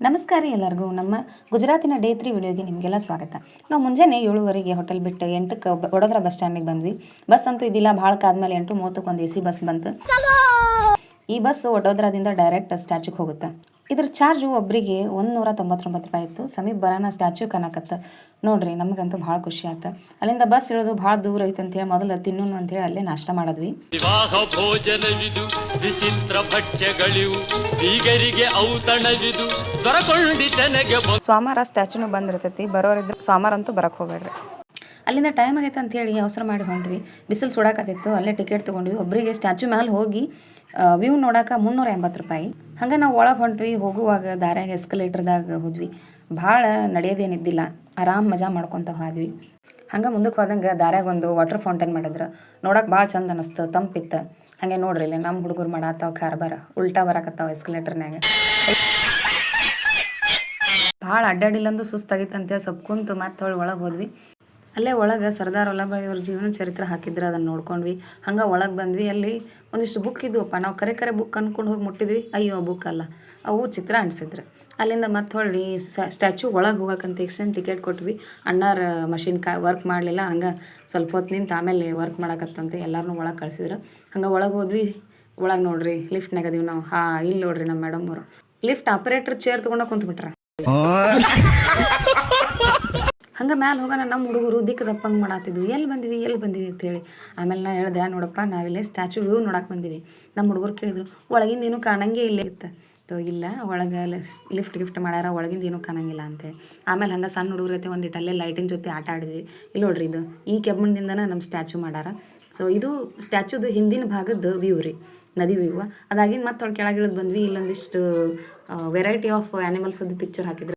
ನಮಸ್ಕಾರ ಎಲ್ಲರಿಗೂ. ನಮ್ಮ ಗುಜರಾತಿನ ಡೇ 3 ವಿಡಿಯೋಗೆ ನಿಮಗೆಲ್ಲ ಸ್ವಾಗತ. ನಾವು ಮುಂಜಾನೆ 7:15ಗೆ ಹೋಟೆಲ್ ಬಿಟ್ಟು 8ಕ್ಕೆ ವಡೋದರಾ ಬಸ್ ಸ್ಟ್ಯಾಂಡಿಗೆ ಬಂದ್ವಿ. ಬಸ್ ಅಂತೂ ಇದಿಲ್ಲ, ಭಾಳ ಕಾದ್ಮೇಲೆ 8:30ಕ್ಕೆ ಒಂದು AC ಬಸ್ ಬಂತು. ಈ ಬಸ್ ವಡೋದರಾದಿಂದ ಡೈರೆಕ್ಟ್ ಸ್ಟ್ಯಾಚ್ಯೂಗೆ ಹೋಗುತ್ತೆ. ಇದ್ರ ಚಾರ್ಜು ಒಬ್ಬರಿಗೆ 199 ರೂಪಾಯಿ ಇತ್ತು. ಸಮೀಪ ಬರೋಣ ಸ್ಟ್ಯಾಚ್ಯೂ ಕಾಣಕತ್ತ ನೋಡ್ರಿ, ನಮಗಂತೂ ಭಾಳ ಖುಷಿ ಆಯ್ತು. ಅಲ್ಲಿಂದ ಬಸ್ ಇಳಿದು ಭಾಳ ದೂರ ಐತೆ ಅಂತೇಳಿ ಮೊದಲು ತಿನ್ನೋಣ ಅಂತೇಳಿ ಅಲ್ಲೇ ನಾಷ್ಟ ಮಾಡಿದ್ವಿ. ವಿವಾಹ ಭೋಜನವಿದು ವಿಚಿತ್ರ ಭಕ್ಷ್ಯಗಳಿವು, ಬೀಗರಿಗೆ ಔತಣವಿದು ದೊರಕೊಂಡಿತನಗೆ. ಸೋಮವಾರ ಸ್ಟ್ಯಾಚ್ಯೂನು ಬಂದಿರ್ತೈತಿ, ಬರೋರಿದ್ರೆ ಸೋಮವಾರ ಅಂತೂ ಬರಕ್ಕೆ ಹೋಗ್ಬೇಡ್ರಿ. ಅಲ್ಲಿಂದ ಟೈಮ್ ಆಗೈತೆ ಅಂತೇಳಿ ಅವಸರ ಮಾಡಿ ಹೊಂಟ್ವಿ. ಬಿಸಿಲು ಸುಡಾಕತ್ತಿತ್ತು, ಅಲ್ಲೇ ಟಿಕೆಟ್ ತೊಗೊಂಡ್ವಿ. ಒಬ್ಬರಿಗೆ ಸ್ಟ್ಯಾಚ್ಯೂ ಮೇಲೆ ಹೋಗಿ ವ್ಯೂ ನೋಡೋಕೆ 380 ರೂಪಾಯಿ. ಹಂಗೆ ನಾವು ಒಳಗೆ ಹೊಂಟ್ವಿ. ಹೋಗುವಾಗ ದಾರ್ಯಾಗ ಎಸ್ಕಲೇಟರ್ದಾಗ ಹೋದ್ವಿ. ಭಾಳ ನಡೆಯೋದೇನಿದ್ದಿಲ್ಲ, ಆರಾಮ್ ಮಜಾ ಮಾಡ್ಕೊತ ಹೋದ್ವಿ. ಹಂಗೆ ಮುಂದಕ್ಕೆ ಹೋದಂಗೆ ದಾರ್ಯಾಗ ಒಂದು ವಾಟರ್ ಫೌಂಟೇನ್ ಮಾಡಿದ್ರು. ನೋಡೋಕೆ ಭಾಳ ಚಂದ ಅನ್ನಿಸ್ತು, ತಂಪಿತ್ತು. ಹಾಗೆ ನೋಡ್ರಿ ಇಲ್ಲಿ ನಮ್ಮ ಹುಡುಗರು ಮಾಡತ್ತಾವ ಕಾರ್ಬಾರ, ಉಲ್ಟಾ ಬರಾಕತ್ತಾವ ಎಸ್ಕಲೇಟರ್ನಾಗ. ಭಾಳ ಅಡ್ಡಾಡಿಲ್ಲಂದು ಸುಸ್ತಾಗಿತ್ತಂತೆ ಸ್ವಲ್ಪ ಕುಂತು ಮತ್ತೆ ಒಳಗೆ ಹೋದ್ವಿ. ಅಲ್ಲೇ ಒಳಗೆ ಸರ್ದಾರ್ ವಲ್ಲಭಾಯಿ ಅವ್ರ ಜೀವನ ಚರಿತ್ರೆ ಹಾಕಿದ್ರೆ ಅದನ್ನು ನೋಡ್ಕೊಂಡ್ವಿ. ಹಂಗೆ ಒಳಗೆ ಬಂದ್ವಿ. ಅಲ್ಲಿ ಒಂದಿಷ್ಟು ಬುಕ್ ಇದ್ವಪ್ಪ. ನಾವು ಕರೆ ಬುಕ್ ಅಂದ್ಕೊಂಡು ಹೋಗಿ ಮುಟ್ಟಿದ್ವಿ. ಅಯ್ಯೋ ಬುಕ್ ಅಲ್ಲ, ಅವು ಚಿತ್ರ ಅಂಟಿಸಿದ್ರು. ಅಲ್ಲಿಂದ ಮತ್ತೆ ಹೊಳ್ಳಿ ಸ್ಟ್ಯಾಚ್ಯೂ ಒಳಗೆ ಹೋಗೋಕ್ಕಂತ ಎಕ್ಸ್ಟೆಂಡ್ ಟಿಕೆಟ್ ಕೊಟ್ವಿ. ಅಣ್ಣಾರ ಮಷಿನ್ ವರ್ಕ್ ಮಾಡಲಿಲ್ಲ, ಹಂಗೆ ಸ್ವಲ್ಪ ಹೊತ್ತು ನಿಂತು ಆಮೇಲೆ ವರ್ಕ್ ಮಾಡಕತ್ತಂತೆ ಎಲ್ಲರನ್ನೂ ಒಳಗೆ ಕಳಿಸಿದ್ರು. ಹಂಗೆ ಒಳಗೆ ಹೋದ್ವಿ. ಒಳಗೆ ನೋಡ್ರಿ ಲಿಫ್ಟ್ನಾಗ ಅದೀವಿ ನಾವು. ಇಲ್ಲಿ ನೋಡ್ರಿ ನಮ್ಮ ಮೇಡಮ್ ಅವರು ಲಿಫ್ಟ್ ಆಪರೇಟರ್ ಚೇರ್ ತೊಗೊಂಡು ಕುಂತ್ಬಿಟ್ರ. ಹಂಗೆ ಮ್ಯಾಲೆ ಹೋಗೋಣ ನಮ್ಮ ಹುಡುಗರು ದಿಕ್ಕ ದಪ್ಪಂಗೆ ಮಾಡತ್ತಿದ್ವಿ. ಎಲ್ಲಿ ಬಂದಿವಿ ಅಂತೇಳಿ. ಆಮೇಲೆ ನಾ ಹೇಳ್ದೆ, ನೋಡಪ್ಪ ನಾವಿಲ್ಲೇ ಸ್ಟ್ಯಾಚ್ಯೂ ವ್ಯೂ ನೋಡಕ್ಕೆ ಬಂದೀವಿ. ನಮ್ಮ ಹುಡುಗರು ಕೇಳಿದ್ರು, ಒಳಗಿಂದ ಏನೂ ಕಾಣಂಗೆ ಇಲ್ಲೇ ಇತ್ತು. ಇಲ್ಲ, ಒಳಗೆ ಲಿಫ್ಟ್ ಮಾಡ್ಯಾರ, ಒಳಗಿಂದ ಏನೂ ಕಾಣಂಗಿಲ್ಲ ಅಂತೇಳಿ. ಆಮೇಲೆ ಹಂಗೆ ಸಣ್ಣ ಹುಡುಗರು ಐತೆ ಒಂದಿಟ್ಟು ಅಲ್ಲೇ ಲೈಟಿನ ಜೊತೆ ಆಟ ಆಡಿದ್ವಿ. ಇಲ್ಲಿ ನೋಡ್ರಿ, ಇದು ಈ ಕೆಬ್ಬಣದಿಂದನೇ ನಮ್ಮ ಸ್ಟ್ಯಾಚ್ಯೂ ಮಾಡ್ಯಾರ. ಸೊ ಇದು ಸ್ಟ್ಯಾಚ್ಯೂದು ಹಿಂದಿನ ಭಾಗದ ವ್ಯೂ ರೀ, ನದಿ ವ್ಯೂ. ಅದಾಗಿಂದ ಮತ್ತೆ ಕೆಳಗಿಳಿದು ಬಂದ್ವಿ. ಇಲ್ಲೊಂದಿಷ್ಟು ವೆರೈಟಿ ಆಫ್ ಆ್ಯನಿಮಲ್ಸದ್ದು ಪಿಕ್ಚರ್ ಹಾಕಿದ್ರು.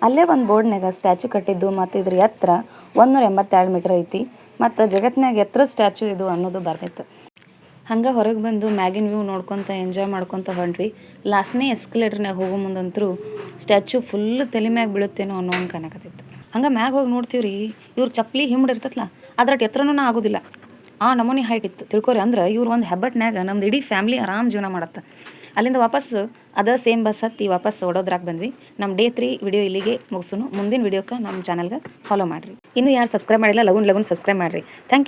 ಅಲ್ಲೇ ಒಂದು ಬೋರ್ಡ್ನಾಗ ಸ್ಟ್ಯಾಚ್ಯೂ ಕಟ್ಟಿದ್ದು ಮತ್ತು ಇದ್ರ ಎತ್ತರ 182 ಮೀಟರ್ ಐತಿ. ಮತ್ತು ಜಗತ್ತಿನಾಗ ಎತ್ತರ ಸ್ಟ್ಯಾಚ್ಯೂ ಇದು ಅನ್ನೋದು ಬರ್ತಿತ್ತು. ಹಂಗೆ ಹೊರಗೆ ಬಂದು ಮ್ಯಾಗಿನ ವ್ಯೂ ನೋಡ್ಕೊತ ಎಂಜಾಯ್ ಮಾಡ್ಕೊತ ಹೊಂಟ್ವಿ. ಲಾಸ್ಟ್ನೇ ಎಸ್ಕಲೇಟರ್ನಾಗ ಹೋಗೋ ಮುಂದಂತರೂ ಸ್ಟ್ಯಾಚ್ಯೂ ಫುಲ್ ತಲೆ ಮ್ಯಾಗ ಬೀಳುತ್ತೇನೋ ಅನ್ನೋ ಹಂಗೆ ಕಾಣಕತ್ತಿತ್ತು. ಹಂಗೆ ಮ್ಯಾಗ ಹೋಗಿ ನೋಡ್ತೀವಿ ರೀ, ಇವ್ರು ಚಪ್ಪಲಿ ಹಿಮ್ಡಿರ್ತೈತಲ್ಲ ಅದ್ರಟ್ಟು ಎತ್ತರನೂ ಆಗೋದಿಲ್ಲ, ಆ ನಮೂನಿ ಹೈಟ್ ಇತ್ತು ತಿಳ್ಕೊರಿ. ಅಂದ್ರೆ ಇವ್ರು ಒಂದು ಹೆಬ್ಬಟ್ನಾಗ ನಮ್ದು ಇಡೀ ಫ್ಯಾಮ್ಲಿ ಆರಾಮ್ ಜೀವನ ಮಾಡತ್ತೆ. ಅಲ್ಲಿಂದ ವಾಪಸ್ ಅದ ಸೇಮ್ ಬಸ್ ಹತ್ತಿ ವಾಪಸ್ ವಡೋದರಾಗೆ ಬಂದ್ವಿ. ನಮ್ಮ ಡೇ 3 ವಿಡಿಯೋ ಇಲ್ಲಿಗೆ ಮುಗಿಸೋನು. ಮುಂದಿನ ವಿಡಿಯೋಕ್ಕೆ ನಮ್ಮ ಚಾನಲ್ಗೆ ಫಾಲೋ ಮಾಡಿರಿ. ಇನ್ನೂ ಯಾರು ಸಬ್ಸ್ಕ್ರೈಬ್ ಮಾಡಿಲ್ಲ ಲಗುನ್ ಸಬ್ಸ್ಕ್ರೈಬ್ ಮಾಡಿರಿ. Thank you.